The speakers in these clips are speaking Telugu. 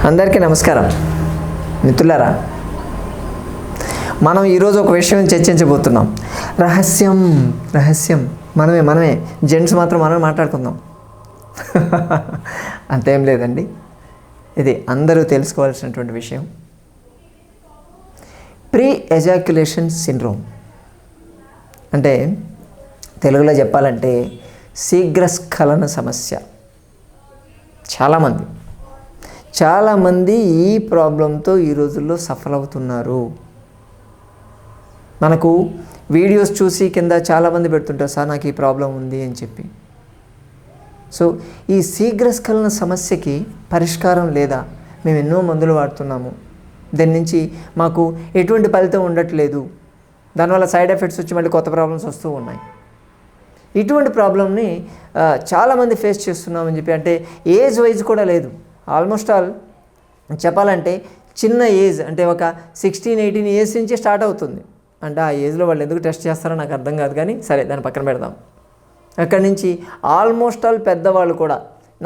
అందరికీ నమస్కారం మిత్రులారా. మనం ఈరోజు ఒక విషయం చర్చించబోతున్నాం. రహస్యం మనమే జెంట్స్ మాత్రం మనమే మాట్లాడుకుందాం. అంతేం లేదండి, ఇది అందరూ తెలుసుకోవాల్సినటువంటి విషయం. ప్రీ ఎజాక్యులేషన్ సిండ్రోమ్ అంటే తెలుగులో చెప్పాలంటే శీఘ్రస్ఖలన సమస్య. చాలామంది ఈ ప్రాబ్లంతో ఈ రోజుల్లో సఫర్ అవుతున్నారు. మనకు వీడియోస్ చూసి కింద చాలామంది పెడుతుంటారు, సార్ నాకు ఈ ప్రాబ్లం ఉంది అని చెప్పి. సో ఈ శీఘ్రస్ఖలన సమస్యకి పరిష్కారం లేదా, మేము ఎన్నో మందులు వాడుతున్నాము, దాని నుంచి మాకు ఎటువంటి ఫలితం ఉండట్లేదు, దానివల్ల సైడ్ ఎఫెక్ట్స్ వచ్చి మళ్ళీ కొత్త ప్రాబ్లమ్స్ వస్తూ ఉన్నాయి. ఇటువంటి ప్రాబ్లమ్ని చాలామంది ఫేస్ చేస్తున్నామని చెప్పి, అంటే ఏజ్ వైజ్ కూడా లేదు. ఆల్మోస్ట్ ఆల్ చెప్పాలంటే చిన్న ఏజ్ అంటే ఒక 16-18 ఇయర్స్ నుంచి స్టార్ట్ అవుతుంది. అంటే ఆ ఏజ్లో వాళ్ళు ఎందుకు టెస్ట్ చేస్తారో నాకు అర్థం కాదు, కానీ సరే దాన్ని పక్కన పెడదాం. అక్కడి నుంచి ఆల్మోస్ట్ ఆల్ పెద్దవాళ్ళు కూడా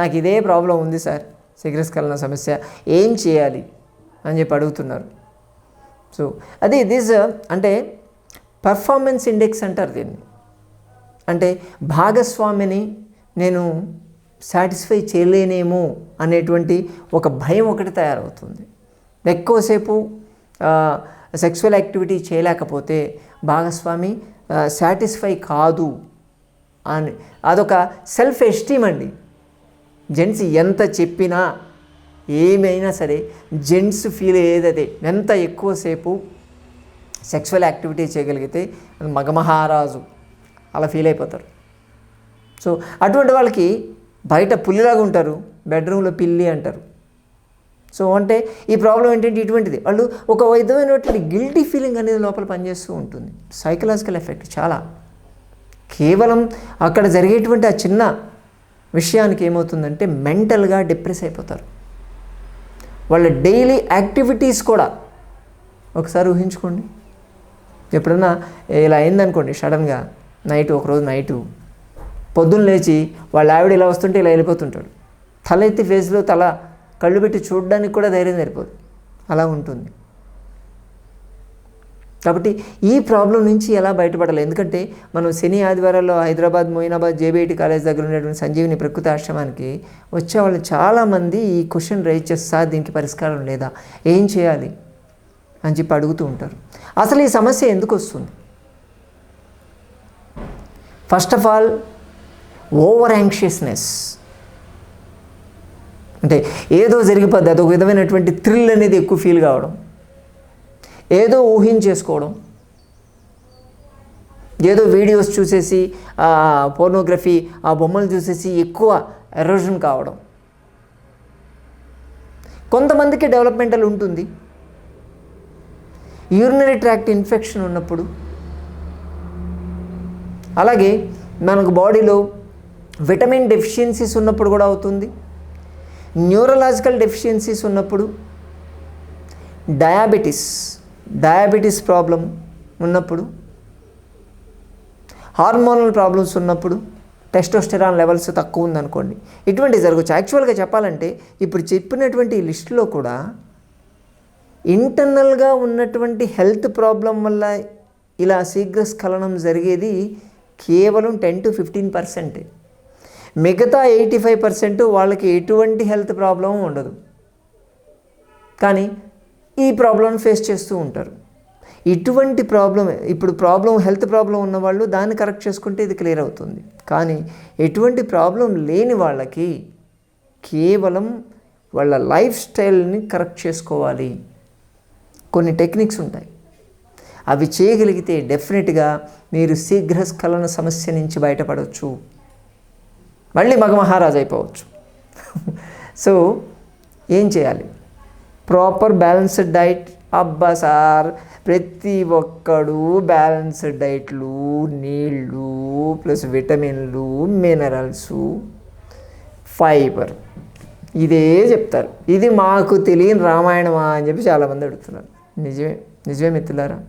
నాకు ఇదే ప్రాబ్లం ఉంది సార్, శీఘ్రస్ఖలన సమస్య, ఏం చేయాలి అని చెప్పి అడుగుతున్నారు. సో అది అంటే పర్ఫార్మెన్స్ ఇండెక్స్ అంటారు దీన్ని. అంటే భాగస్వామిని నేను సాటిస్ఫై చేయలేనేమో అనేటువంటి ఒక భయం ఒకటి తయారవుతుంది. ఎక్కువసేపు సెక్సువల్ యాక్టివిటీ చేయలేకపోతే భాగస్వామి సాటిస్ఫై కాదు అని, అదొక సెల్ఫ్ ఎస్టీమ్ అండి. జెంట్స్ ఎంత చెప్పినా ఏమైనా సరే జెంట్స్ ఫీల్ ఏదైతే ఎంత ఎక్కువసేపు సెక్సువల్ యాక్టివిటీ చేయగలిగితే మగమహారాజు అలా ఫీల్ అయిపోతారు. సో అటువంటి వాళ్ళకి బయట పుల్లిలాగా ఉంటారు, బెడ్రూమ్లో పిల్లి అంటారు. సో అంటే ఈ ప్రాబ్లం ఏంటంటే ఇటువంటిది, వాళ్ళు ఒక విధమైనటువంటి గిల్టీ ఫీలింగ్ అనేది లోపల పనిచేస్తూ ఉంటుంది. సైకలాజికల్ ఎఫెక్ట్ చాలా. కేవలం అక్కడ జరిగేటువంటి ఆ చిన్న విషయానికి ఏమవుతుందంటే మెంటల్గా డిప్రెస్ అయిపోతారు. వాళ్ళ డైలీ యాక్టివిటీస్ కూడా ఒకసారి ఊహించుకోండి. ఎప్పుడన్నా ఇలా అయిందనుకోండి, సడన్గా ఒకరోజు నైటు పొద్దున్న లేచి వాళ్ళ ఆవిడ ఇలా వస్తుంటే ఇలా వెళ్ళిపోతుంటాడు. తల ఎత్తి ఫేస్లో కళ్ళు పెట్టి చూడడానికి కూడా ధైర్యం సరిపోదు, అలా ఉంటుంది. కాబట్టి ఈ ప్రాబ్లం నుంచి ఎలా బయటపడాలి? ఎందుకంటే మనం శని ఆదివారాల్లో హైదరాబాద్ మొయినాబాద్ జేబీఐటీ కాలేజ్ దగ్గర ఉండేటువంటి సంజీవిని ప్రకృతి ఆశ్రమానికి వచ్చేవాళ్ళు చాలామంది ఈ క్వశ్చన్ రైజ్ చేస్తారు, దీనికి పరిష్కారం లేదా, ఏం చేయాలి అని చెప్పి అడుగుతూ ఉంటారు. అసలు ఈ సమస్య ఎందుకు వస్తుంది? First of all over anxiousness, అంటే ఏదో జరిగిపోద్ది, అదొక విధమైనటువంటి థ్రిల్ అనేది ఎక్కువ ఫీల్ కావడం, ఏదో ఊహించేసుకోవడం, ఏదో వీడియోస్ చూసేసి పోర్నోగ్రఫీ ఆ బొమ్మలు చూసేసి ఎక్కువ ఎరోజన్ కావడం. కొంతమందికి డెవలప్మెంటల్ ఉంటుంది, యూరినరీ ట్రాక్ట్ ఇన్ఫెక్షన్ ఉన్నప్పుడు, అలాగే మనకు బాడీలో విటమిన్ డెఫిషియన్సీస్ ఉన్నప్పుడు కూడా అవుతుంది, న్యూరలాజికల్ డెఫిషియన్సీస్ ఉన్నప్పుడు, డయాబెటీస్ ప్రాబ్లం ఉన్నప్పుడు, హార్మోనల్ ప్రాబ్లమ్స్ ఉన్నప్పుడు, టెస్టోస్టెరాన్ లెవెల్స్ తక్కువ ఉందనుకోండి, ఇటువంటివి జరగచ్చు. యాక్చువల్గా చెప్పాలంటే ఇప్పుడు చెప్పినటువంటి ఈ లిస్టులో కూడా ఇంటర్నల్గా ఉన్నటువంటి హెల్త్ ప్రాబ్లం వల్ల ఇలా శీఘ్రస్ఖలనం జరిగేది కేవలం 10-15%. మిగతా 85% వాళ్ళకి ఎటువంటి హెల్త్ ప్రాబ్లం ఉండదు, కానీ ఈ ప్రాబ్లం ఫేస్ చేస్తూ ఉంటారు. ఇటువంటి ప్రాబ్లం హెల్త్ ప్రాబ్లం ఉన్నవాళ్ళు దాన్ని కరెక్ట్ చేసుకుంటే ఇది క్లియర్ అవుతుంది. కానీ ఎటువంటి ప్రాబ్లం లేని వాళ్ళకి కేవలం వాళ్ళ లైఫ్ స్టైల్ని కరెక్ట్ చేసుకోవాలి. కొన్ని టెక్నిక్స్ ఉంటాయి, అవి చేయగలిగితే డెఫినెట్గా మీరు శీఘ్రస్ఖలన సమస్య నుంచి బయటపడవచ్చు, మళ్ళీ మగమహారాజు అయిపోవచ్చు. సో ఏం చేయాలి? Proper balanced diet. అబ్బా సార్, ప్రతి ఒక్కడు బ్యాలెన్స్డ్ డైట్లు, నీళ్ళు ప్లస్ విటమిన్లు, మినరల్స్, ఫైబర్ ఇదే చెప్తారు. ఇది మాకు తెలియని రామాయణమా అని చెప్పి చాలామంది అడుగుతున్నారు. నిజమే మిత్రులారా,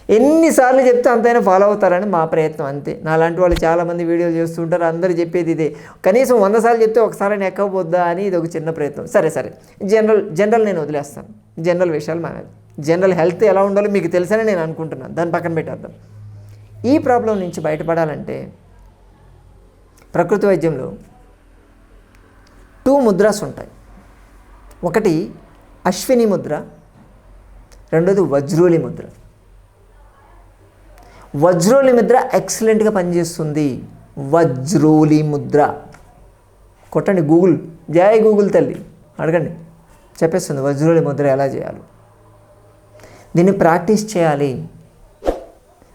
ఎన్నిసార్లు చెప్తే అంతైనా ఫాలో అవుతారని మా ప్రయత్నం, అంతే. నాలాంటి వాళ్ళు చాలామంది వీడియోలు చేస్తుంటారు, అందరూ చెప్పేది ఇదే. కనీసం 100 సార్లు చెప్తే ఒకసారి ఎక్కకపోద్దా అని ఇది ఒక చిన్న ప్రయత్నం. సరే జనరల్ నేను వదిలేస్తాను. జనరల్ విషయాలు మనది. జనరల్ హెల్త్ ఎలా ఉండాలో మీకు తెలుసని నేను అనుకుంటున్నాను, దాన్ని పక్కన పెట్టేద్దాం. ఈ ప్రాబ్లం నుంచి బయటపడాలంటే ప్రకృతి వైద్యంలో 2 ముద్రాస్ ఉంటాయి. ఒకటి అశ్విని ముద్ర, రెండోది వజ్రోలి ముద్ర. వజ్రోలి ముద్ర ఎక్సలెంట్గా పనిచేస్తుంది. వజ్రోలి ముద్ర కొట్టండి, గూగుల్, జై గూగుల్ తల్లి అడగండి, చెప్పేస్తుంది వజ్రోలి ముద్ర ఎలా చేయాలి. దీన్ని ప్రాక్టీస్ చేయాలి.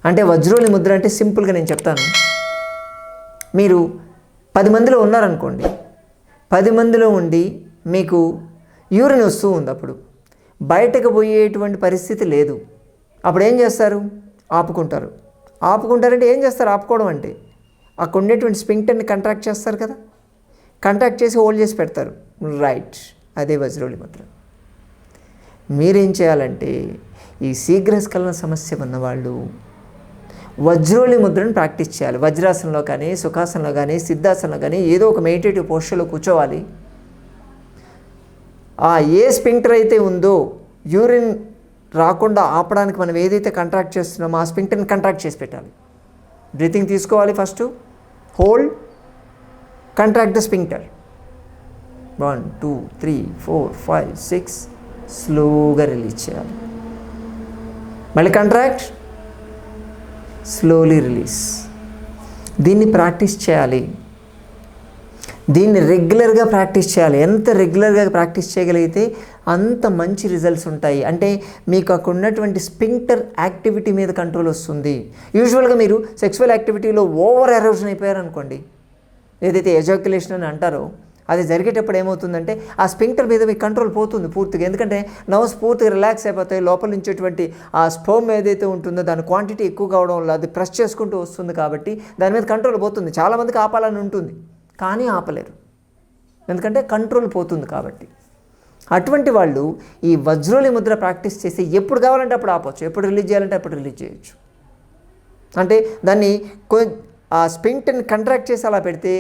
అంటే వజ్రోలి ముద్ర అంటే సింపుల్గా నేను చెప్తాను. మీరు 10 మందిలో ఉన్నారనుకోండి, 10 మందిలో ఉండి మీకు యూరిన్ వస్తూ ఉంది, అప్పుడు బయటకు పోయేటువంటి పరిస్థితి లేదు. అప్పుడు ఏం చేస్తారు? ఆపుకుంటారంటే ఏం చేస్తారు? ఆపుకోవడం అంటే అక్కడ ఉండేటువంటి స్పింక్టర్ని కంట్రాక్ట్ చేస్తారు కదా, కంట్రాక్ట్ చేసి హోల్డ్ చేసి పెడతారు. రైట్, అదే వజ్రోలి ముద్ర. మీరేం చేయాలంటే ఈ శీఘ్రస్ఖలన సమస్య ఉన్నవాళ్ళు వజ్రోలి ముద్రను ప్రాక్టీస్ చేయాలి. వజ్రాసనంలో కానీ, సుఖాసనంలో కానీ, సిద్ధాసనంలో కానీ ఏదో ఒక మెడిటేటివ్ పోస్చర్లో కూర్చోవాలి. ఏ స్పింక్టర్ అయితే ఉందో యూరిన్ రాకుండా ఆపడానికి మనం ఏదైతే కంట్రాక్ట్ చేస్తున్నామో ఆ స్పింక్టర్ని కంట్రాక్ట్ చేసి పెట్టాలి. బ్రీతింగ్ తీసుకోవాలి, first hold, contract the sphincter. 1 2 3 4 5 6 స్లోగా రిలీజ్ చేయాలి. మళ్ళీ కంట్రాక్ట్, స్లోలీ రిలీజ్. దీన్ని ప్రాక్టీస్ చేయాలి. దీన్ని రెగ్యులర్గా ప్రాక్టీస్ చేయాలి. ఎంత రెగ్యులర్గా ప్రాక్టీస్ చేయగలిగితే అంత మంచి రిజల్ట్స్ ఉంటాయి. అంటే మీకు అక్కడ ఉన్నటువంటి స్పింక్టర్ యాక్టివిటీ మీద కంట్రోల్ వస్తుంది. యూజువల్గా మీరు సెక్సువల్ యాక్టివిటీలో ఓవర్ ఎరోషన్ అయిపోయారనుకోండి, ఏదైతే ఎజాక్యులేషన్ అని అంటారో అది జరిగేటప్పుడు ఏమవుతుందంటే ఆ స్పింక్టర్ మీద మీకు కంట్రోల్ పోతుంది పూర్తిగా. ఎందుకంటే నర్వ్స్ పూర్తిగా రిలాక్స్ అయిపోతాయి. లోపల నుంచేటువంటి ఆ స్పర్మ్ ఏదైతే ఉంటుందో దాని క్వాంటిటీ ఎక్కువ కావడం వల్ల అది ప్రెస్ చేసుకుంటూ వస్తుంది, కాబట్టి దాని మీద కంట్రోల్ పోతుంది. చాలామందికి ఆపాలని ఉంటుంది కానీ ఆపలేరు, ఎందుకంటే కంట్రోల్ పోతుంది కాబట్టి. అటువంటి వాళ్ళు ఈ వజ్రోలి ముద్ర ప్రాక్టీస్ చేసి ఎప్పుడు కావాలంటే అప్పుడు ఆపవచ్చు, ఎప్పుడు రిలీజ్ చేయాలంటే అప్పుడు రిలీజ్ చేయొచ్చు. అంటే దాన్ని ఆ స్పింక్టర్ని కంట్రాక్ట్ చేసి అలా పెడితే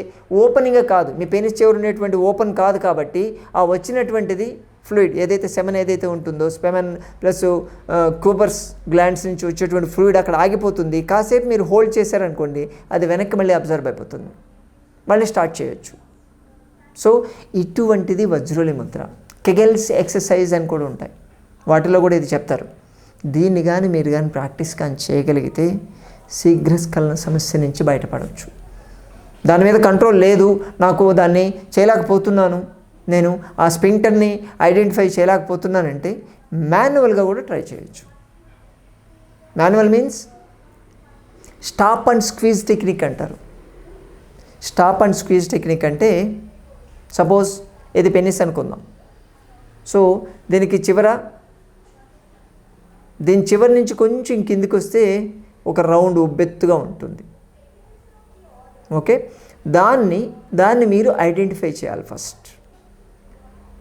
ఓపెనింగ్గా కాదు, మీ పెనిస్ చివరి ఉండేటువంటి ఓపెన్ కాదు, కాబట్టి ఆ వచ్చినటువంటిది ఫ్లూయిడ్ ఏదైతే సెమెన్ ఏదైతే ఉంటుందో స్పెమెన్ ప్లస్ కూబర్స్ గ్లాండ్స్ నుంచి వచ్చేటువంటి ఫ్లూయిడ్ అక్కడ ఆగిపోతుంది. కాసేపు మీరు హోల్డ్ చేశారనుకోండి, అది వెనక్కి మళ్ళీ అబ్జర్వ్ అయిపోతుంది, మళ్ళీ స్టార్ట్ చేయొచ్చు. సో ఇటువంటిది వజ్రోలి ముద్ర. కెగెల్స్ ఎక్సర్సైజ్ అని కూడా ఉంటాయి, వాటిలో కూడా ఇది చెప్తారు. దీన్ని కానీ మీరు కానీ ప్రాక్టీస్ కానీ చేయగలిగితే శీఘ్రస్ఖలన సమస్య నుంచి బయటపడవచ్చు. దాని మీద కంట్రోల్ లేదు, నాకు దాన్ని చేయలేకపోతున్నాను, నేను ఆ స్పింక్టర్ని ఐడెంటిఫై చేయలేకపోతున్నానంటే మాన్యువల్గా కూడా ట్రై చేయొచ్చు. Manual means stop and squeeze technique అంటారు. స్టాప్ అండ్ స్క్వీజ్ టెక్నిక్ అంటే సపోజ్ ఇది పెనిస్ అనుకుందాం. సో దీని చివరి నుంచి కొంచెం కిందికి వస్తే ఒక రౌండ్ ఉబ్బెత్తుగా ఉంటుంది. ఓకే, దాన్ని మీరు ఐడెంటిఫై చేయాలి ఫస్ట్.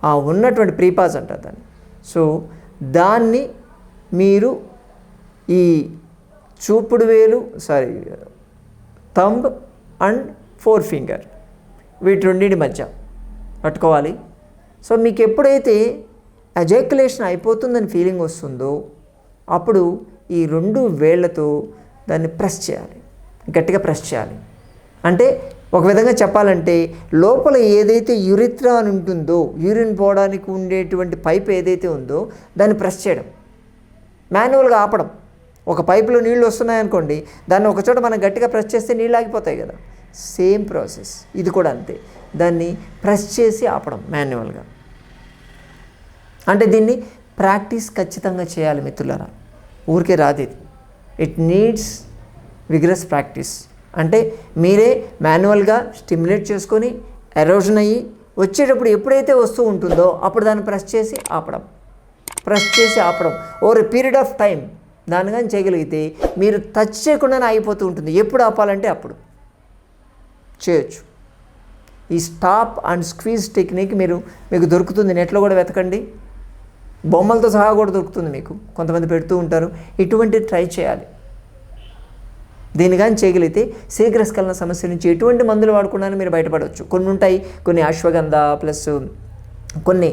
ఆ ఉన్నటువంటి ప్రీపాజ్ అంటారు దాన్ని. సో దాన్ని మీరు ఈ చూపుడు వేలు థంబ్ అండ్ 4 ఫింగర్ వీటి రెండింటి మధ్య పట్టుకోవాలి. సో మీకు ఎప్పుడైతే ఎజాక్యులేషన్ అయిపోతుందని ఫీలింగ్ వస్తుందో అప్పుడు ఈ 2 వేళ్లతో దాన్ని ప్రెస్ చేయాలి, గట్టిగా ప్రెస్ చేయాలి. అంటే ఒక విధంగా చెప్పాలంటే లోపల ఏదైతే యూరిత్రా అని ఉంటుందో, యూరిన్ పోవడానికి ఉండేటువంటి పైప్ ఏదైతే ఉందో దాన్ని ప్రెస్ చేయడం, మాన్యువల్గా ఆపడం. ఒక పైపులో నీళ్ళు వస్తున్నాయనుకోండి, దాన్ని ఒకచోట మనం గట్టిగా ప్రెస్ చేస్తే నీళ్ళు ఆగిపోతాయి కదా, సేమ్ ప్రాసెస్ ఇది కూడా అంతే. దాన్ని ప్రెస్ చేసి ఆపడం మాన్యువల్గా. అంటే దీన్ని ప్రాక్టీస్ ఖచ్చితంగా చేయాలి మిత్రులారా, ఊరికే రాదు ఇది. It needs vigorous practice. అంటే మీరే మాన్యువల్గా స్టిమ్యులేట్ చేసుకొని ఎరోజన్ అయ్యి వచ్చేటప్పుడు ఎప్పుడైతే వస్తూ ఉంటుందో అప్పుడు దాన్ని ప్రెస్ చేసి ఆపడం over a period of time. దాన్ని కానీ చేయగలిగితే మీరు టచ్ చేయకుండానే ఆగిపోతూ ఉంటుంది. ఎప్పుడు ఆపాలంటే అప్పుడు చేయొచ్చు. ఈ స్టాప్ అండ్ స్క్వీజ్ టెక్నిక్ మీకు దొరుకుతుంది, నెట్లో కూడా వెతకండి. బొమ్మలతో సహా కూడా దొరుకుతుంది మీకు, కొంతమంది పెడుతూ ఉంటారు. ఇటువంటిది ట్రై చేయాలి. దీన్ని కానీ చేయగలిగితే శీఘ్రస్ఖలన సమస్య నుంచి ఎటువంటి మందులు వాడకుండా మీరు బయటపడవచ్చు. కొన్ని ఉంటాయి, కొన్ని అశ్వగంధ ప్లస్ కొన్ని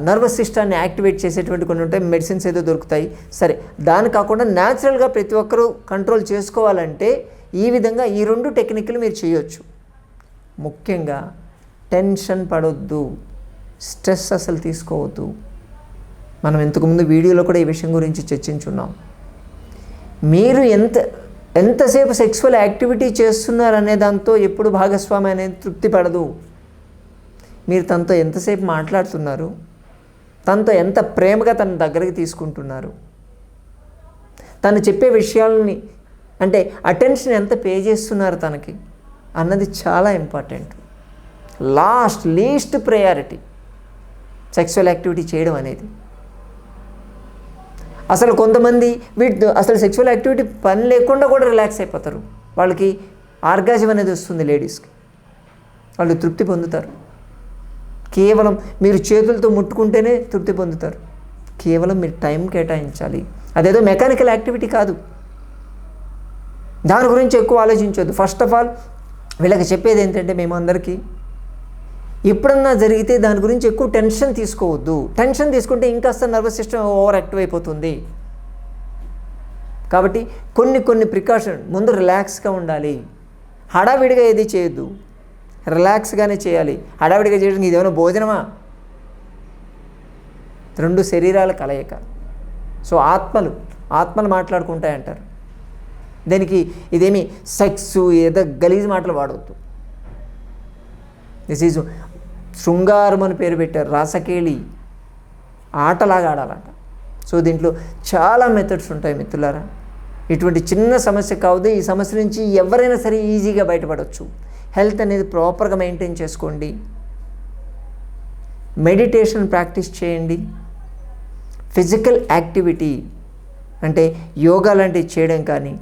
నర్వస్ సిస్టాన్ని యాక్టివేట్ చేసేటువంటి కొన్ని ఉంటాయి, మెడిసిన్స్ ఏదో దొరుకుతాయి. సరే, దాని కాకుండా న్యాచురల్గా ప్రతి ఒక్కరూ కంట్రోల్ చేసుకోవాలంటే ఈ విధంగా ఈ 2 టెక్నిక్లు మీరు చేయొచ్చు. ముఖ్యంగా టెన్షన్ పడొద్దు, స్ట్రెస్ అసలు తీసుకోవద్దు. మనం ఇంతకుముందు వీడియోలో కూడా ఈ విషయం గురించి చర్చించున్నాం. మీరు ఎంతసేపు సెక్సువల్ యాక్టివిటీ చేస్తున్నారనే దాంతో ఎప్పుడు భాగస్వామి అనేది తృప్తి పడదు. మీరు తనతో ఎంతసేపు మాట్లాడుతున్నారు, తనతో ఎంత ప్రేమగా తన దగ్గరికి తీసుకుంటున్నారు, తను చెప్పే విషయాలని అంటే అటెన్షన్ ఎంత పే చేస్తున్నారు తనకి అన్నది చాలా important. Least priority sexual activity చేయడం అనేది. అసలు కొంతమంది అసలు సెక్సువల్ యాక్టివిటీ పని లేకుండా కూడా రిలాక్స్ అయిపోతారు. వాళ్ళకి ఆర్గాజం అనేది వస్తుంది, లేడీస్కి. వాళ్ళు తృప్తి పొందుతారు. కేవలం మీరు చేతులతో ముట్టుకుంటేనే తృప్తి పొందుతారు. కేవలం మీరు టైం కేటాయించాలి. అదేదో మెకానికల్ యాక్టివిటీ కాదు. దాని గురించి ఎక్కువ ఆలోచించవద్దు. ఫస్ట్ ఆఫ్ ఆల్ వీళ్ళకి చెప్పేది ఏంటంటే, మేము అందరికీ ఎప్పుడన్నా జరిగితే దాని గురించి ఎక్కువ టెన్షన్ తీసుకోవద్దు. టెన్షన్ తీసుకుంటే ఇంకాస్త నర్వస్ సిస్టమ్ ఓవర్ యాక్టివ్ అయిపోతుంది. కాబట్టి కొన్ని ప్రికాషన్, ముందు రిలాక్స్గా ఉండాలి. హడావిడిగా ఏది చేయొద్దు, రిలాక్స్గానే చేయాలి. హడావిడిగా చేయడానికి ఇదేమైనా భోజనమా? 2 శరీరాల కలయిక. సో ఆత్మలు మాట్లాడుకుంటాయంటారు. దానికి ఇదేమి సెక్స్ ఏదో గలీజ్ మాటలు వాడవద్దు. దిస్ ఈజ్ శృంగారం అని పేరు పెట్టారు. రాసకేళి ఆటలాగా ఆడాలంట. సో దీంట్లో చాలా మెథడ్స్ ఉంటాయి మిత్రులారా. ఇటువంటి చిన్న సమస్య కావద్దు. ఈ సమస్య నుంచి ఎవరైనా సరే ఈజీగా బయటపడవచ్చు. హెల్త్ అనేది ప్రాపర్గా మెయింటైన్ చేసుకోండి. మెడిటేషన్ ప్రాక్టీస్ చేయండి. ఫిజికల్ యాక్టివిటీ అంటే యోగా లాంటివి చేయడం కానీ,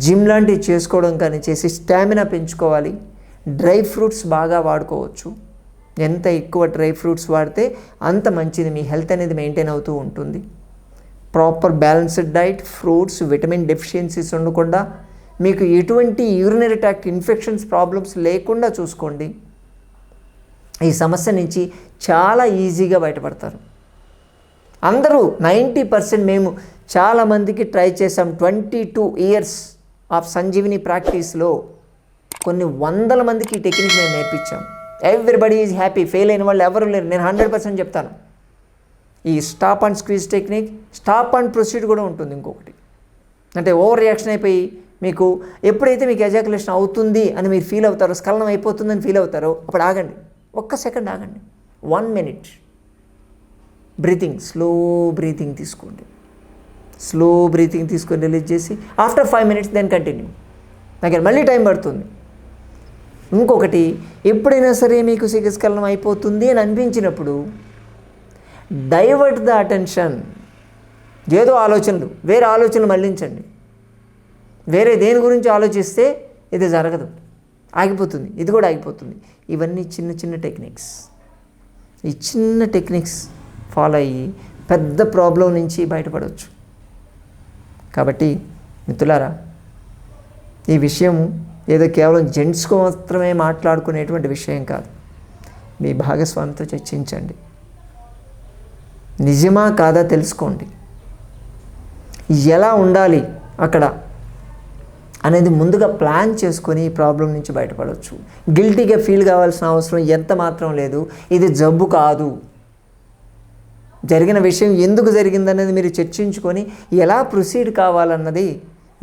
జిమ్ లాంటివి చేసుకోవడం కానీ చేసి స్టామినా పెంచుకోవాలి. డ్రై ఫ్రూట్స్ బాగా వాడుకోవచ్చు. ఎంత ఎక్కువ డ్రై ఫ్రూట్స్ వాడితే అంత మంచిది. మీ హెల్త్ అనేది మెయింటైన్ అవుతూ ఉంటుంది. Proper balanced diet, fruits, vitamin deficiencies ఉండకుండా, మీకు ఎటువంటి యూరినరీ ట్రాక్ట్ ఇన్ఫెక్షన్స్ ప్రాబ్లమ్స్ లేకుండా చూసుకోండి. ఈ సమస్య నుంచి చాలా ఈజీగా బయటపడతారు. అందరూ 90% మేము చాలామందికి ట్రై చేసాం. 22 years ఆఫ్ సంజీవిని ప్రాక్టీస్లో కొన్ని 100 మందికి ఈ టెక్నిక్ మేము నేర్పించాం. Everybody is happy. ఫెయిల్ అయిన వాళ్ళు ఎవరు లేరు. నేను 100% చెప్తాను. ఈ stop and squeeze technique, stop and proceed కూడా ఉంటుంది. ఇంకొకటి అంటే ఓవర్ రియాక్షన్ అయిపోయి మీకు ఎప్పుడైతే మీకు ఎజాకులేషన్ అవుతుంది అని మీరు ఫీల్ అవుతారో, స్ఖలనం అయిపోతుందని ఫీల్ అవుతారో, అప్పుడు ఆగండి. 1 సెకండ్ ఆగండి. 1 minute బ్రీతింగ్, స్లో బ్రీతింగ్ తీసుకోండి. స్లో బ్రీతింగ్ తీసుకొని రిలీజ్ చేసి ఆఫ్టర్ 5 minutes దెన్ కంటిన్యూ. నాకు మళ్ళీ టైం పడుతుంది. ఇంకొకటి, ఎప్పుడైనా సరే మీకు శీఘ్రస్ఖలనం అయిపోతుంది అని అనిపించినప్పుడు డైవర్ట్ ద అటెన్షన్. ఏదో ఆలోచనలు, వేరే ఆలోచనలు మళ్ళించండి. వేరే దేని గురించి ఆలోచిస్తే ఇది జరగదు, ఆగిపోతుంది, ఇది కూడా ఆగిపోతుంది. ఇవన్నీ చిన్న టెక్నిక్స్. ఈ చిన్న టెక్నిక్స్ ఫాలో అయ్యి పెద్ద ప్రాబ్లం నుంచి బయటపడవచ్చు. కాబట్టి మిత్రులారా, ఈ విషయం ఏదో కేవలం జెంట్స్కు మాత్రమే మాట్లాడుకునేటువంటి విషయం కాదు. మీ భాగస్వామితో చర్చించండి. నిజమా కాదా తెలుసుకోండి. ఎలా ఉండాలి అక్కడ అనేది ముందుగా ప్లాన్ చేసుకొని ఈ ప్రాబ్లం నుంచి బయటపడవచ్చు. గిల్టీగా ఫీల్ కావాల్సిన అవసరం ఎంత మాత్రం లేదు. ఇది జబ్బు కాదు. జరిగిన విషయం ఎందుకు జరిగిందనేది మీరు చర్చించుకొని ఎలా ప్రొసీడ్ కావాలన్నది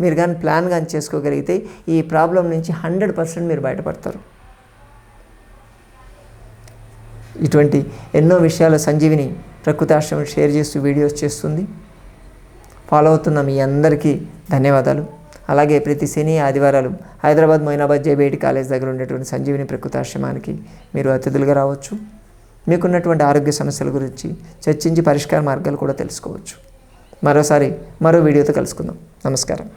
మీరు కానీ ప్లాన్ కానీ చేసుకోగలిగితే ఈ ప్రాబ్లం నుంచి 100% మీరు బయటపడతారు. ఇటువంటి ఎన్నో విషయాలు సంజీవిని ప్రకృతి ఆశ్రమం షేర్ చేస్తూ వీడియోస్ చేస్తుంది. ఫాలో అవుతున్న మీ అందరికీ ధన్యవాదాలు. అలాగే ప్రతి శని ఆదివారాలు హైదరాబాద్ మొయినాబాద్ జేబీఐటి కాలేజ్ దగ్గర ఉండేటువంటి సంజీవిని ప్రకృతి ఆశ్రమానికి మీరు అతిథులుగా రావచ్చు. మీకున్నటువంటి ఆరోగ్య సమస్యల గురించి చర్చించి పరిష్కార మార్గాలు కూడా తెలుసుకోవచ్చు. మరోసారి మరో వీడియోతో కలుసుకుందాం. నమస్కారం.